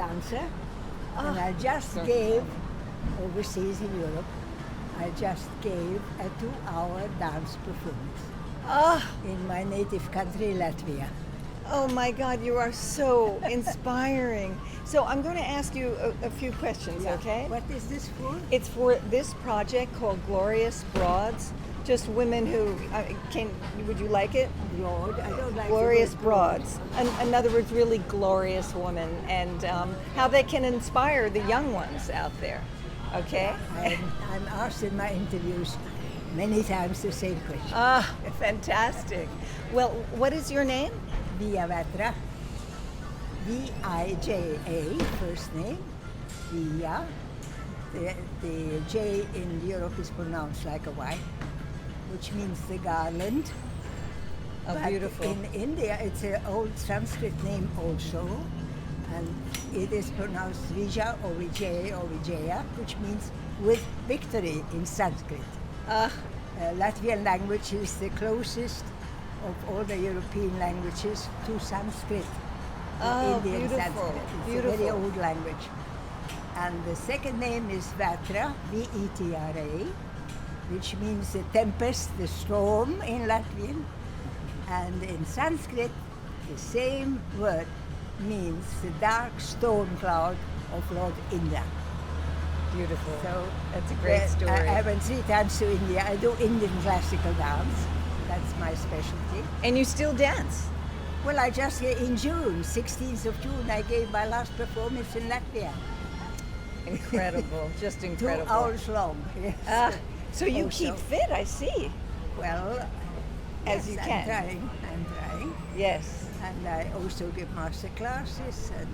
dancer, and I just gave, overseas in Europe, I just gave a 2-hour dance performance in my native country, Latvia. Oh my God, you are so inspiring. So I'm going to ask you a few questions, okay? What is this for? It's for this project called Glorious Broads. Just women who would you like it? Broad. I don't like Glorious the word Broads. In other words, really glorious women, and how they can inspire the young ones out there. Okay? I'm asked in my interviews many times the same question. Fantastic. Well, what is your name? Vija Vetra. Vija, first name. Vija. The J in Europe is pronounced like a Y, which means the garland. Oh, but beautiful. In India, it's an old Sanskrit name also, and it is pronounced Vija or Vijaya or Vijaya, which means with victory in Sanskrit. Latvian language is the closest of all the European languages to Sanskrit. Indian beautiful. Sanskrit. It's Beautiful. a very old language. And the second name is Vetra, V-E-T-R-A, which means the tempest, the storm in Latvian. And in Sanskrit, the same word means the dark storm cloud of Lord Indra. Beautiful. So that's a great story. I went 3 times to India. I do Indian classical dance. That's my specialty. And you still dance? Well, I just, in June, 16th of June, I gave my last performance in Latvia. Incredible, just incredible. 2 hours long. Yes. So you keep fit, I see. Well, as you can. I'm trying. Yes. And I also give master classes and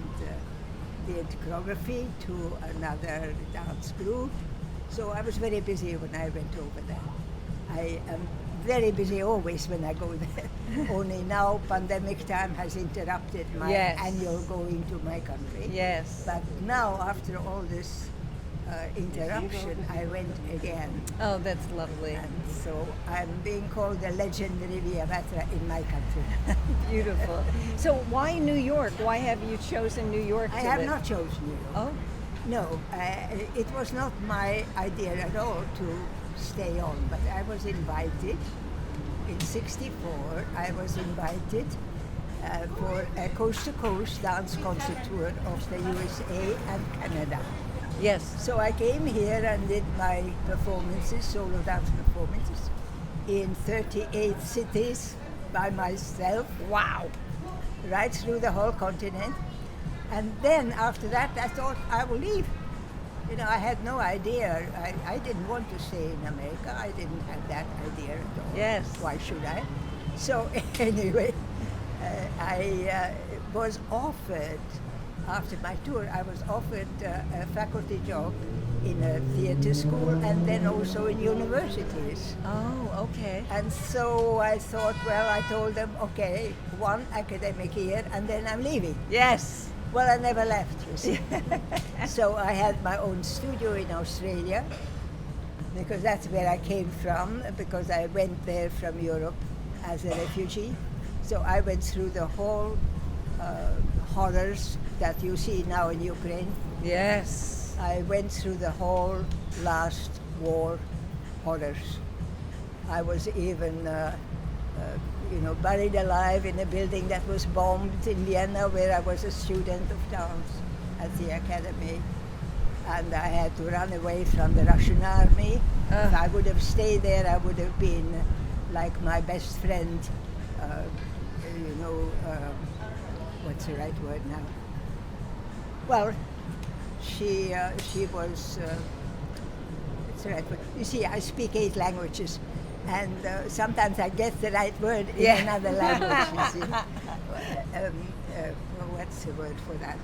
did choreography to another dance group. So I was very busy when I went over there. I am very busy always when I go there. Only now pandemic time has interrupted my annual going to my country. Yes. But now after all this interruption, I went again. Oh, that's lovely. And so I'm being called the legendary Vija Vetra in my country. Beautiful. So why New York? Why have you chosen New York? I have not chosen New York. Oh. No, it was not my idea at all to stay on, but I was invited in '64. I was invited for a coast-to-coast dance concert tour of the USA and Canada. Yes. So I came here and did my performances, solo dance performances, in 38 cities by myself. Wow. Right through the whole continent. And then after that, I thought I will leave. You know, I had no idea. I didn't want to stay in America. I didn't have that idea at all. Yes. Why should I? So anyway, I was offered, after my tour, I was offered a faculty job in a theater school and then also in universities. Oh, okay. And so I thought, well, I told them, okay, 1 academic year and then I'm leaving. Yes. Well, I never left, you see. So I had my own studio in Australia because that's where I came from, because I went there from Europe as a refugee. So I went through the whole horrors that you see now in Ukraine. Yes. I went through the whole last war horrors. I was even buried alive in a building that was bombed in Vienna, where I was a student of dance at the academy. And I had to run away from the Russian army. If I would have stayed there, I would have been like my best friend, what's the right word now? Well, she was, what's the right word? You see, I speak 8 languages. And sometimes I get the right word in another language, you see. What's the word for that?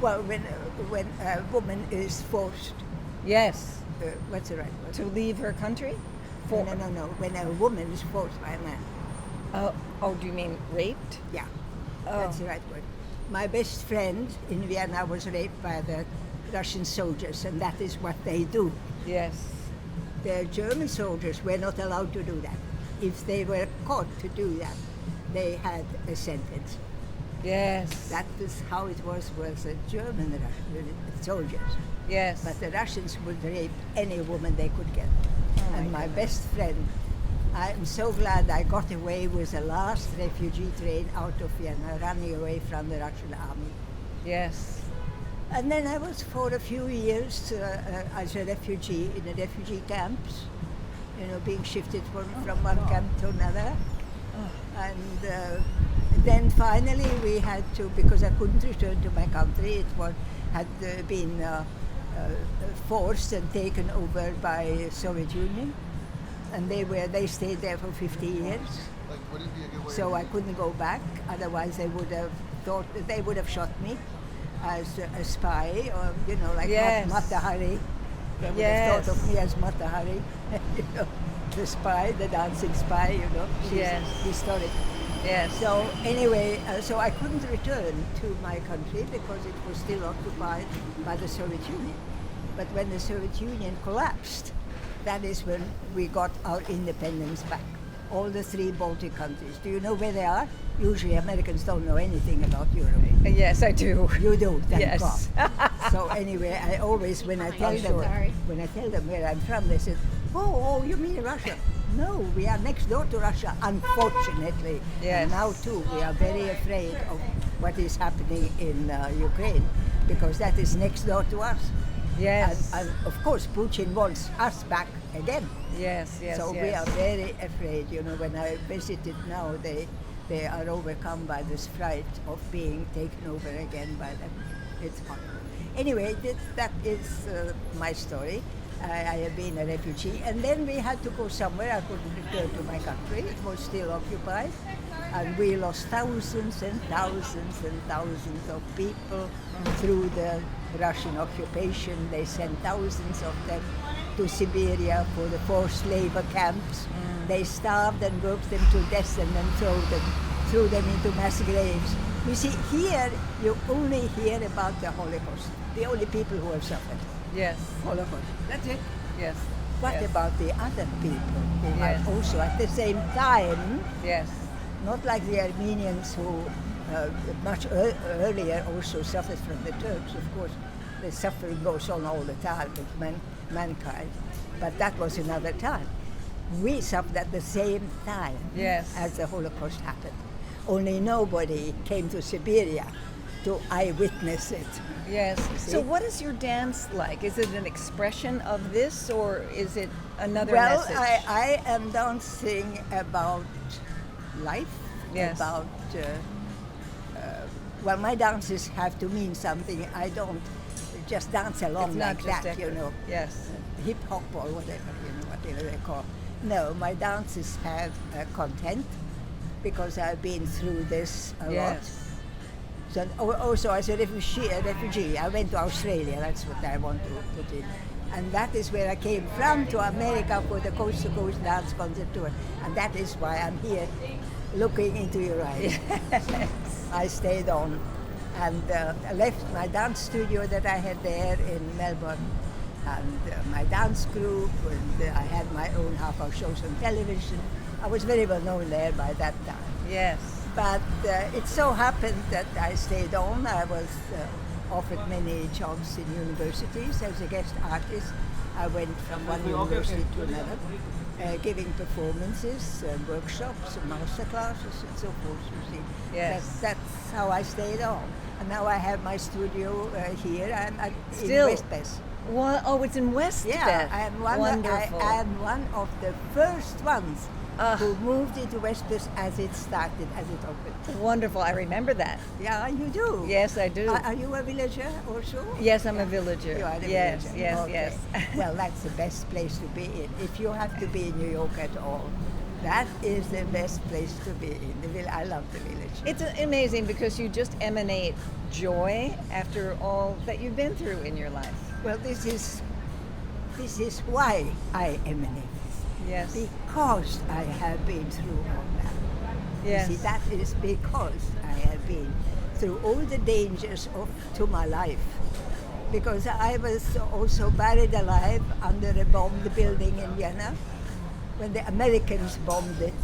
When a woman is forced. Yes. What's the right word? To leave her country? No. When a woman is forced by a man. Oh, do you mean raped? Yeah, that's the right word. My best friend in Vienna was raped by the Russian soldiers, and that is what they do. Yes. The German soldiers were not allowed to do that. If they were caught to do that, they had a sentence. Yes. That is how it was with the German soldiers. Yes. But the Russians would rape any woman they could get. Oh And my goodness. best friend, I'm so glad I got away with the last refugee train out of Vienna, running away from the Russian army. Yes. And then I was for a few years as a refugee in the refugee camps, being shifted from one camp to another. And then finally we had to, because I couldn't return to my country, had been forced and taken over by Soviet Union, and they stayed there for 50 years. So I couldn't go back. Otherwise, they would have shot me as a spy, or like Yes. Mata Hari. They would Yes. have thought of me as Mata Hari, the spy, the dancing spy. She's Yes. historic. Yes. So anyway, so I couldn't return to my country because it was still occupied by the Soviet Union. But when the Soviet Union collapsed, that is when we got our independence back. All the 3 Baltic countries. Do you know where they are? Usually Americans don't know anything about Europe. Yes, I do. You do, thank Yes. God. So anyway, I always, when I tell them where I'm from, they said, oh, you mean Russia? No, we are next door to Russia, unfortunately. Yes. And now too, we are very afraid of what is happening in Ukraine, because that is next door to us. Yes. And of course, Putin wants us back again. Yes, yes, So yes. we are very afraid. When I visited now, they are overcome by this fright of being taken over again by them. It's horrible. Anyway, that is my story. I have been a refugee, and then we had to go somewhere. I couldn't return to my country. It was still occupied, and we lost thousands and thousands and thousands of people through the Russian occupation. They sent thousands of them to Siberia for the forced labor camps. They starved and worked them to death and then threw them into mass graves. You see, here you only hear about the Holocaust, the only people who have suffered. Yes. Holocaust. That's it. Yes. What Yes. about the other people who Yes. are also at the same time, Yes. not like the Armenians who much earlier also suffered from the Turks, of course. The suffering goes on all the time with mankind, but that was another time. We suffered at the same time Yes. as the Holocaust happened. Only nobody came to Siberia to eyewitness it. Yes. See? So what is your dance like? Is it an expression of this, or is it another Well, message? I am dancing about life, Yes. about, well, my dances have to mean something. I don't just dance along It's not like just that, decorative. Yes. hip hop or whatever they call. No, my dances have content, because I've been through this a lot. Yes. So also as a refugee, I went to Australia. That's what I want to put in, and that is where I came from, to America for the Coast to Coast Dance Concert Tour, and that is why I'm here, looking into your eyes. I stayed on, and I left my dance studio that I had there in Melbourne, and my dance group, and I had my own half-hour shows on television. I was very well known there by that time. Yes. But it so happened that I stayed on. I was offered many jobs in universities as a guest artist. I went from one university to another, giving performances, workshops, master classes, and so forth. You see, Yes. that's how I stayed on. And now I have my studio here. I'm Still. in Westbeth. Oh, it's in West. Yeah, I am one. Wonderful. I am one of the first ones who moved into Westbeth as it started, as it opened. Wonderful. I remember that. Yeah, you do. Yes, I do. Are you a villager also? Yes, I'm a villager. You are a Yes, villager. yes, Okay. yes. Well, that's the best place to be in. If you have to be in New York at all, that is the best place to be in. I love the village. It's amazing because you just emanate joy after all that you've been through in your life. Well, this is why I emanate. Yes. Because I have been through all that. Yes. You see, that is because I have been through all the dangers to my life. Because I was also buried alive under a bombed building in Vienna when the Americans bombed it.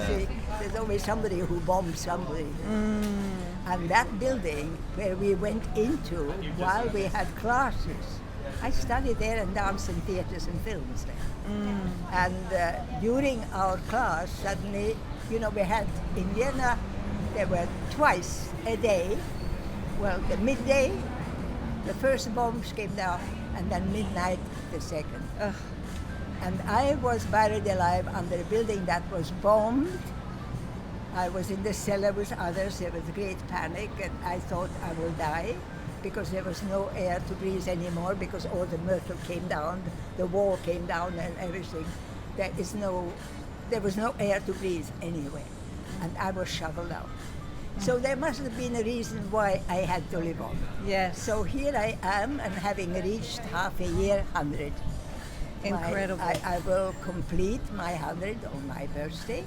See, There's always somebody who bombs somebody. And that building where we went into while we had classes, I studied there and danced in theaters and films there. And during our class, suddenly, you know, we had in Vienna, there were twice a day. Well, the midday, the first bombs came down, and then midnight, the second. Ugh. And I was buried alive under a building that was bombed. I was in the cellar with others. There was great panic, and I thought I will die because there was no air to breathe anymore because all the myrtle came down, the wall came down and everything. There was no air to breathe anyway, and I was shoveled out. So there must have been a reason why I had to live on. Yes. So here I am, and having reached half a year, 100. Incredible. I will complete my 100 on my birthday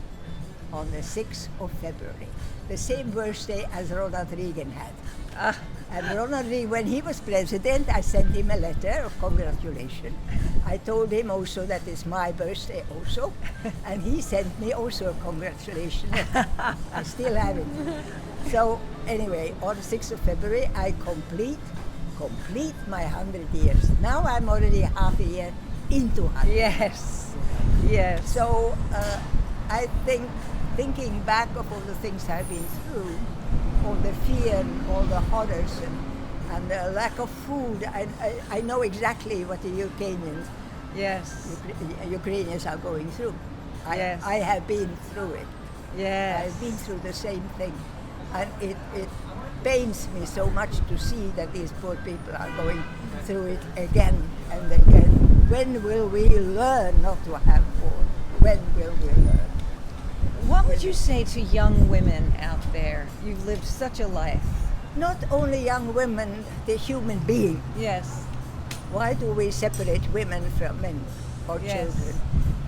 on the 6th of February, the same birthday as Ronald Reagan had. And Ronald Reagan, when he was president, I sent him a letter of congratulations. I told him also that it's my birthday also, and he sent me also a congratulations. I still have it. So anyway, on the 6th of February, I complete my 100 years. Now I'm already half a year into 100. Yes. Yes. So I think, thinking back of all the things I've been through, all the fear and all the horrors and the lack of food, I know exactly what the Ukrainians are going through. Yes. I have been through it. Yes. I've been through the same thing. And it pains me so much to see that these poor people are going through it again and again. When will we learn not to have war? When will we learn? What would you say to young women out there? You've lived such a life. Not only young women, the human being. Yes. Why do we separate women from men or Yes. children?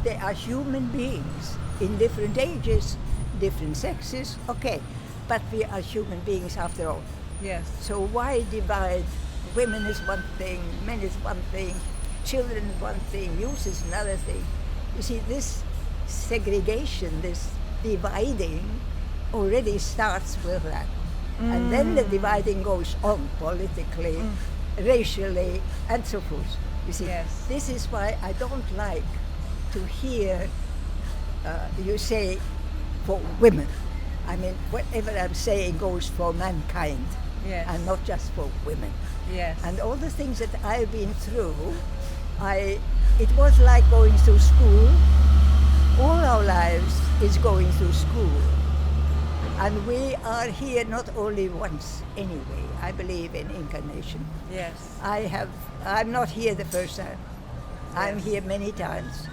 They are human beings in different ages, different sexes, okay. But we are human beings after all. Yes. So why divide? Women is one thing, men is one thing, children is one thing, youth is another thing. You see, this segregation, this dividing already starts with that. And then the dividing goes on politically, racially, and so forth. You see, Yes. this is why I don't like to hear you say for women. I mean, whatever I'm saying goes for mankind, Yes. and not just for women. Yes. And all the things that I've been through, it was like going through school. All our lives is going through school. And we are here not only once anyway. I believe in incarnation. Yes. I'm not here the first time. I'm Yes. here many times.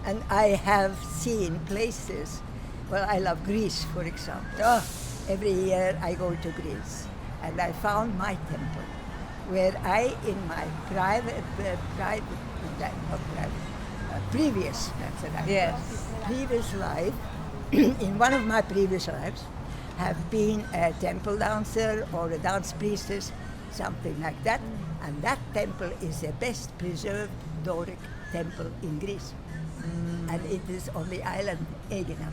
And I have seen places. Well, I love Greece, for example. Oh. Every year I go to Greece. And I found my temple, where I, in my previous, that's the right word. Yes. Previous life, in one of my previous lives, have been a temple dancer or a dance priestess, something like that. And that temple is the best preserved Doric temple in Greece. And it is on the island Aegina.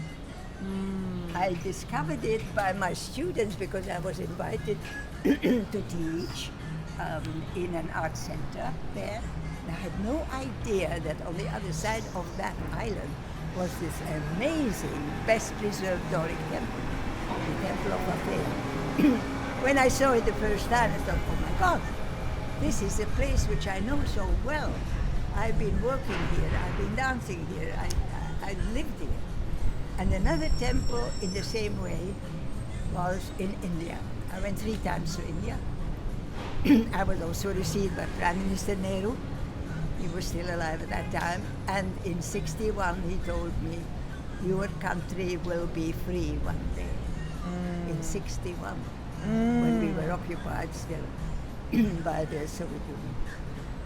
I discovered it by my students because I was invited to teach in an art center there. And I had no idea that on the other side of that island was this amazing, best preserved Doric temple, the Temple of Athena. When I saw it the first time, I thought, oh my God, this is a place which I know so well. I've been working here, I've been dancing here, I lived here. And another temple in the same way was in India. I went 3 times to India. I was also received by Prime Minister Nehru. He was still alive at that time. And in '61 he told me, your country will be free one day. In '61, when we were occupied still by the Soviet Union.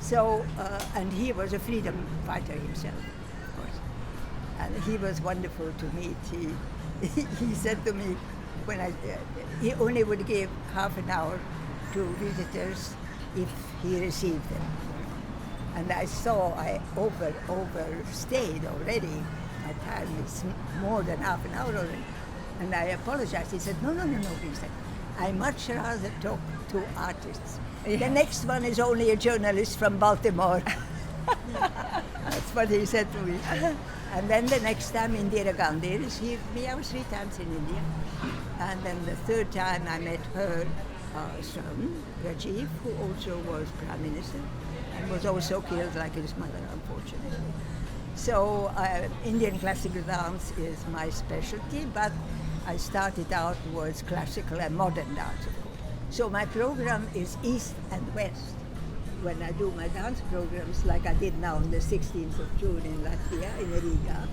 So, and he was a freedom fighter himself, of course. And he was wonderful to meet. He said to me, he only would give half an hour to visitors if he received them. And I saw I overstayed already. My time is more than half an hour already. And I apologized. He said, no, he said, I much rather talk to artists. Yes. The next one is only a journalist from Baltimore. That's what he said to me. And then the next time Indira Gandhi received me. I was 3 times in India. And then the 3rd time I met her son, Rajiv, who also was Prime Minister and was also killed like his mother, unfortunately. So Indian classical dance is my specialty, but I started out towards classical and modern dance, of course. So my program is East and West. When I do my dance programs, like I did now on the 16th of June in Latvia, in Riga.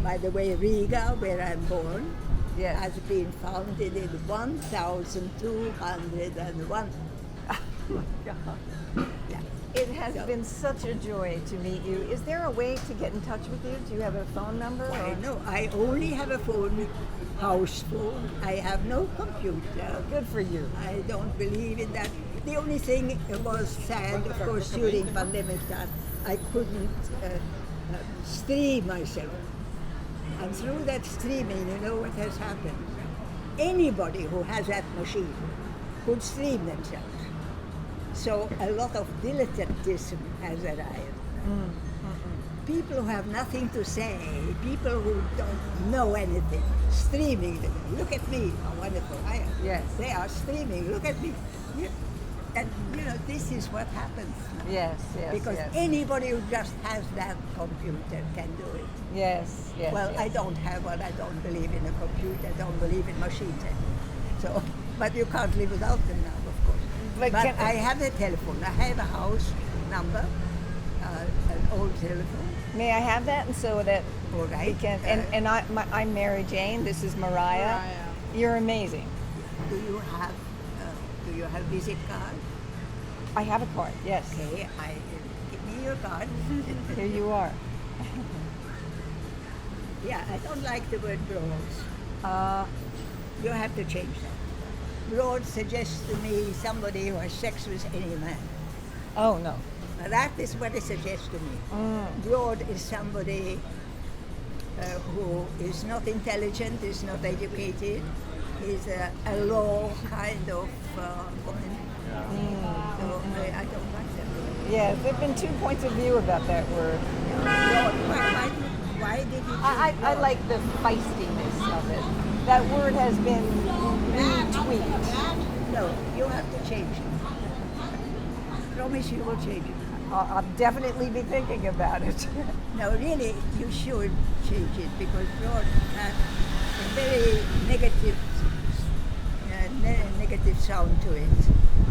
By the way, Riga, where I'm born, Yes. has been founded in 1201. Oh my God. Yeah. It has So- been such a joy to meet you. Is there a way to get in touch with you? Do you have a phone number? Why, or- no, I only have a phone, house phone. I have no computer. Good for you. I don't believe in that. The only thing was sad, of course, during pandemic that I couldn't stream myself. And through that streaming, you know what has happened? Anybody who has that machine could stream themselves. So a lot of dilettantism has arrived. People who have nothing to say, people who don't know anything, streaming them. Look at me, how wonderful I am. Yes. They are streaming, look at me. And you know, this is what happens now. Yes, yes, Because yes. anybody who just has that computer can do it. Yes, yes. Well, yes. I don't have one. I don't believe in a computer. I don't believe in machines. So, but you can't live without them now, of course. But But can- I have a telephone. I have a house number, an old telephone. May I have that, and so that All we right. can? I'm Mary Jane. This is Mariah. You're amazing. Do you have visit card? I have a card. Yes. Okay, give me your card. Here you are. Yeah, I don't like the word broads. Uh, You have to change that. Broad suggests to me somebody who has sex with any man. oh no. Now that is what it suggests to me. Broad is somebody who is not intelligent, is not educated, is a low kind of woman. So I don't like that word. Yes, there have been 2 points of view about that word. Broad. Why did you choose I broad? like the feistiness of it. That word has been retweaked. No, you have to change it. Promise you will change it. I'll definitely be thinking about it. No, really, you should change it because broad has a very negative, negative sound to it.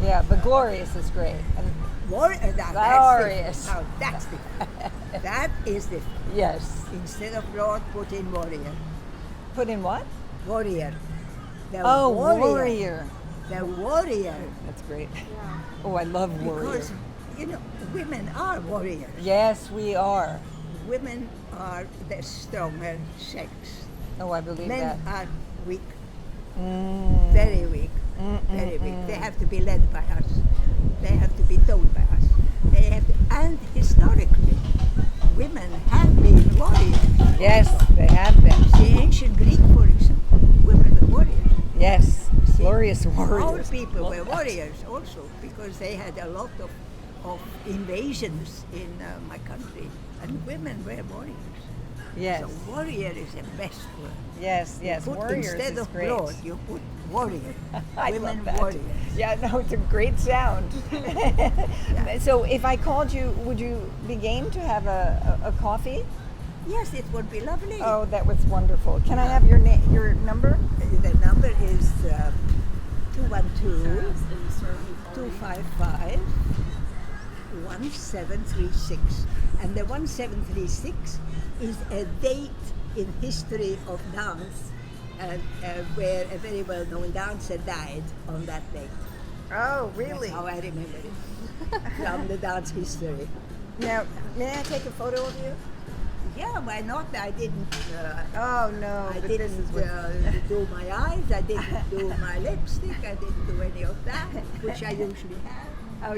Yeah, but glorious is great. And Glorious. Glorious. That's different. That is different. yes. Instead of broad, put in warrior. Put in what? Warrior. The Oh, warrior. The warrior. That's great. Oh, I love warrior. Because, you know, women are warriors. Yes, we are. Women are the stronger sex. Oh, I believe Men that. are weak, Mm. very weak, very weak. They have to be led by us. They have to be told by us. They have to, and historically, women have been warriors. Yes, they have been. The ancient Greek, for example, women were warriors. Yes, See, glorious Our warriors. people Love were that. warriors also because they had a lot of invasions in my country, and women were warriors. Yes, So warrior is the best word. yes, yes. Put, Warriors instead is of great. broad, you put warrior. I Women love that. warriors. Yeah, no, it's a great sound. So if I called you, would you be game to have a coffee? Yes, it would be lovely. Oh, that was wonderful. Can I have your your number? The number is 212-255-1736. And the 1736 is a date in history of dance where a very well-known dancer died on that date. Oh, That's how I remember it from the dance history. Now, may I take a photo of you? Yeah, why not? I didn't. Oh no, I but didn't this is what. do my eyes. I didn't do my lipstick. I didn't do any of that, which I usually have.